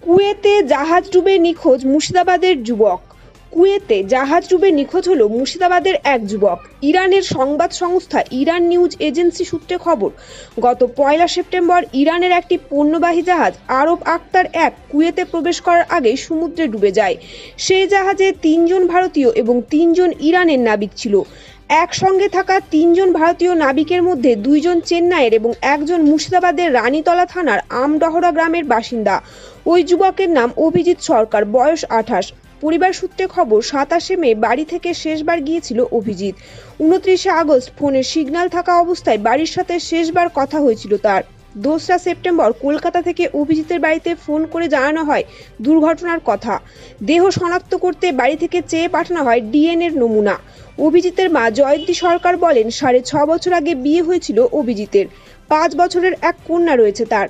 কুয়েতে জাহাজ ডুবে নিখোঁজ মুর্শিদাবাদের যুবক। কুয়েতে জাহাজ ডুবে নিখোঁজ হলো মুর্শিদাবাদের এক যুবক। ইরানের সংবাদ সংস্থা ইরান নিউজ এজেন্সি সূত্রে খবর, গত 1 সেপ্টেম্বর ইরানের একটি পণ্যবাহী জাহাজ আরব আক্তার 1 কুয়েতে প্রবেশ করার আগে সমুদ্রে ডুবে যায়। সেই জাহাজে 3 জন ভারতীয় এবং 3 জন ইরানের নাবিক ছিল। একসঙ্গে থাকা 3 জন ভারতীয় নাবিকের মধ্যে 2 জন চেন্নাইয়ের এবং 1 জন মুর্শিদাবাদের রানীতলা থানার আমডহরা গ্রামের বাসিন্দা। ওই যুবকের নাম অভিজিৎ সরকার, বয়স 28। পরিবার সূত্রে খবর, 27 মে বাড়ি থেকে শেষবার গিয়েছিল অভিজিৎ। 29 আগস্ট ফোনের সিগন্যাল থাকা অবস্থায় বাড়ির সাথে শেষবার কথা হয়েছিল তার। 2 সেপ্টেম্বর কলকাতা থেকে অভিজিতের বাড়িতে ফোন করে জানানো হয় দুর্ঘটনার কথা। দেহ শনাক্ত করতে বাড়ি থেকে চেয়ে পাঠানো হয় ডিএনএর নমুনা। অভিজিতের মা জয়ন্তী সরকার বলেন, 6.5 বছর আগে বিয়ে হয়েছিল অভিজিতের। 5 বছরের এক কন্যা রয়েছে তার।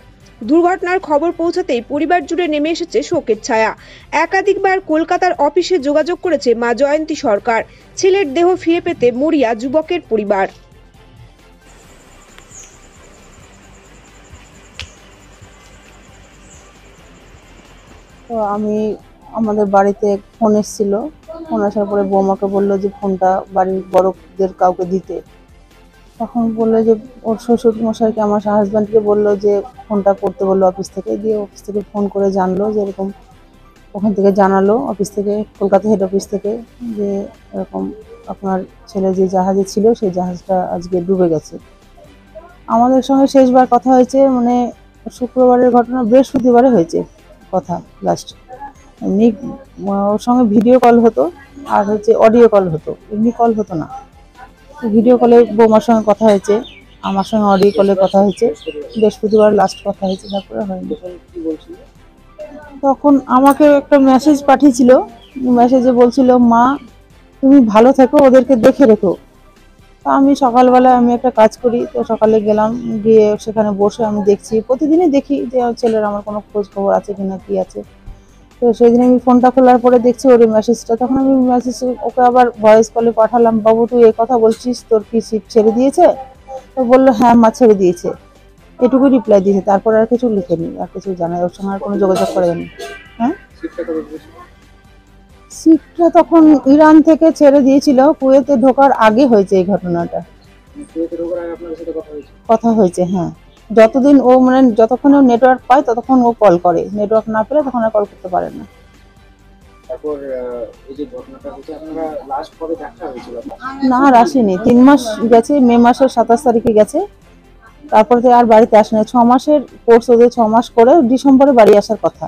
দুর্ঘটনার খবর পৌঁছাতেই পরিবার জুড়ে নেমে এসেছে শোকের ছায়া। একাধিকবার কলকাতার অফিসে যোগাযোগ করেছে মা জয়ন্তী সরকার। ছেলের দেহ ফিরে পেতে মরিয়া যুবকের পরিবার। তো আমাদের বাড়িতে ফোন এসেছিল। ফোন আসার পরে বৌমাকে বললো যে ফোনটা বাড়ির বড়দের কাউকে দিতে। তখন বললো যে ওর শ্বশুর মশাইকে, আমার হাজব্যান্ডকে বললো যে ফোনটা করতে বললো অফিস থেকে। দিয়ে অফিস থেকে ফোন করে জানলো যে এরকম, ওখান থেকে জানালো অফিস থেকে, কলকাতা হেড অফিস থেকে, যে এরকম আপনার ছেলে যে জাহাজে ছিল সেই জাহাজটা আজকে ডুবে গেছে। আমাদের সঙ্গে শেষবার কথা হয়েছে মানে শুক্রবারের ঘটনা, বৃহস্পতিবারে হয়েছে কথা লাস্ট। এমনি ওর সঙ্গে ভিডিও কল হতো আর হচ্ছে অডিও কল হতো, এমনি কল হতো না। ভিডিও কলে বৌমার সঙ্গে কথা হয়েছে, আমার সঙ্গে অডিও কলে কথা হয়েছে। বৃহস্পতিবার লাস্ট কথা হয়েছে, তারপরে হয়নি। তখন আমাকে একটা মেসেজ পাঠিয়েছিল, মেসেজে বলছিল, মা তুমি ভালো থেকো, ওদেরকে দেখে রেখো। তো আমি সকালবেলায় আমি একটা কাজ করি, তো সকালে গেলাম, গিয়ে সেখানে বসে আমি দেখছি, প্রতিদিনই দেখি যে ছেলের আমার কোনো খোঁজ খবর আছে কিনা, কি আছে। তো সেই দিন আমি ফোনটা খোলার পরে দেখছি ওর মেসেজটা। তখন আমি মেসেজ ওকে আবার ভয়েস কলে পাঠালাম, বাবু তুই এই কথা বলছিস, তোর কি শিপ ছেড়ে দিয়েছে? তো বললো হ্যাঁ মা ছেড়ে দিয়েছে, এটুকুই রিপ্লাই দিয়েছে, তারপর আর কিছু লিখেনি, আর কিছু জানাই, ওর সঙ্গে আর কোনো যোগাযোগ করেনি। হ্যাঁ, শিপটা তখন ইরান থেকে ছেড়ে দিয়েছিল, কুয়েতে ঢোকার আগে হয়েছে এই ঘটনাটা। কথা হয়েছে, হ্যাঁ। যতদিন ও মানে যতক্ষণ ও নেটওয়ার্ক পায় ততক্ষণ ও কল করে, নেটওয়ার্ক না পেলে তখন আর কল করতে পারে না। তারপর এই যে ঘটনাটা হচ্ছে, আপনারা লাস্ট কবে দেখা হয়েছিল? না আর আসেনি, 3 মাস গেছে, মে মাসের 27 তারিখে গেছে। তারপর থেকে আর বাড়িতে আসে না। 6 মাসের কোর্স, ওদের 6 মাস করে ডিসেম্বরে বাড়ি আসার কথা।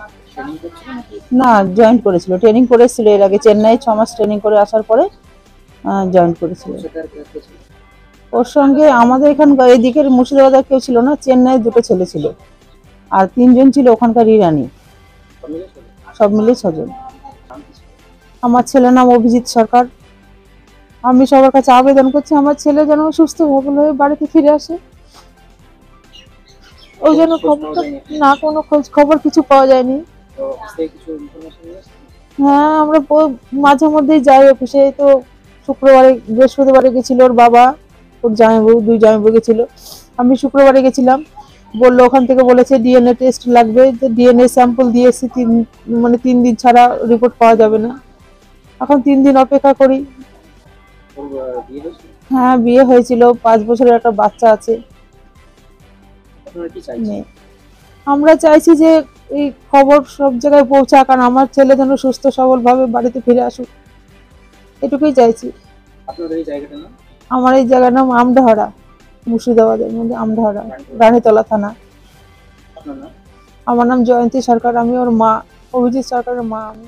না, জয়েন্ট করেছিল, ট্রেনিং করেছিল এর আগে চেন্নাই। 6 মাস ট্রেনিং করে আসার পরে জয়েন্ট করেছিল। ওর সঙ্গে আমাদের এখানকার এদিকের মুর্শিদাবাদের কেউ ছিল না, চেন্নাই 2টো ছেলে ছিল, আর 3 জন ছিল ওখানকার ইরানি, সব মিলিয়ে 6 জন। আমার ছেলের নাম অভিজিৎ সরকার। আমি সবার কাছে আবেদন করছি আমার ছেলে যেন সুস্থ হয়ে বাড়িতে ফিরে আসে। ওই জন্য খবরটা না, কোনো খোঁজ খবর কিছু পাওয়া যায়নি। হ্যাঁ, আমরা মাঝে মধ্যেই যাই অফিসে। তো শুক্রবারে, বৃহস্পতিবারে গেছিল ওর বাবা, ওর জামাইবাবু, 2 জামাইবাবু গেছিল। আমি শুক্রবারে গেছিলাম, বললো ওখান থেকে বলেছে ডিএনএ টেস্ট লাগবে। যে ডিএনএ স্যাম্পল দিয়েছি, 3 দিন ছাড়া রিপোর্ট পাওয়া যাবে না। এখন 3 দিন অপেক্ষা করি। হ্যাঁ, বিয়ে হয়েছিল, 5 বছরের একটা বাচ্চা আছে। আমরা চাইছি যে এই খবর সব জায়গায় পৌঁছাক, কারণ আমার ছেলে যেন সুস্থ সবল ভাবে বাড়িতে ফিরে আসুক, এটুকুই চাইছি। আমার এই জায়গার নাম আমডহরা, মুর্শিদাবাদের মধ্যে আমডহরা, রানীতলা থানা। আমার নাম জয়ন্তী সরকার, আমি ওর মা, অভিজিৎ সরকারের মা আমি।